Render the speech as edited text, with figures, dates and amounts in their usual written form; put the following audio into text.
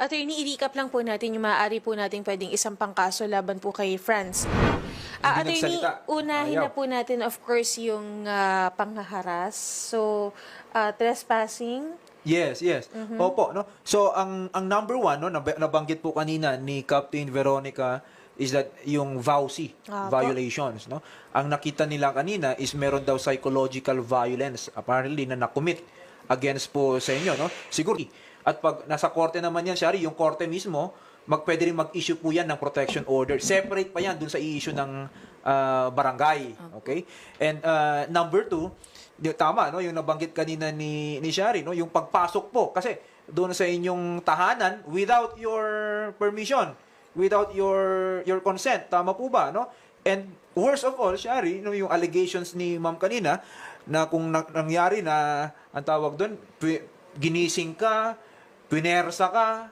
Attorney, i-recap lang po natin yung maaari po nating pwedeng isang pangkaso laban po kay France. Hindi Attorney, nagsalita. unahin Ayaw. na po natin of course yung panghaharas. So, trespassing. Yes, yes. Opo, no. So ang number one, no, nabanggit po kanina ni Captain Veronica is that yung VAUSI Apo. violations, no. Ang nakita nila kanina is meron daw psychological violence apparently na nakumit against po sa inyo, no. Siguro at pag nasa korte naman yan, Shari, yung korte mismo pwede rin mag-issue po yan ng protection order. Separate pa yan dun sa i-issue ng barangay. Okay? And number two, tama, no? Yung nabanggit kanina ni Shari, no? Yung pagpasok po. Kasi doon sa inyong tahanan without your permission, without your consent. Tama po ba, no? And worst of all, Shari, no, yung allegations ni Ma'am kanina na kung nangyari na ang tawag doon, ginising ka, pinersa ka,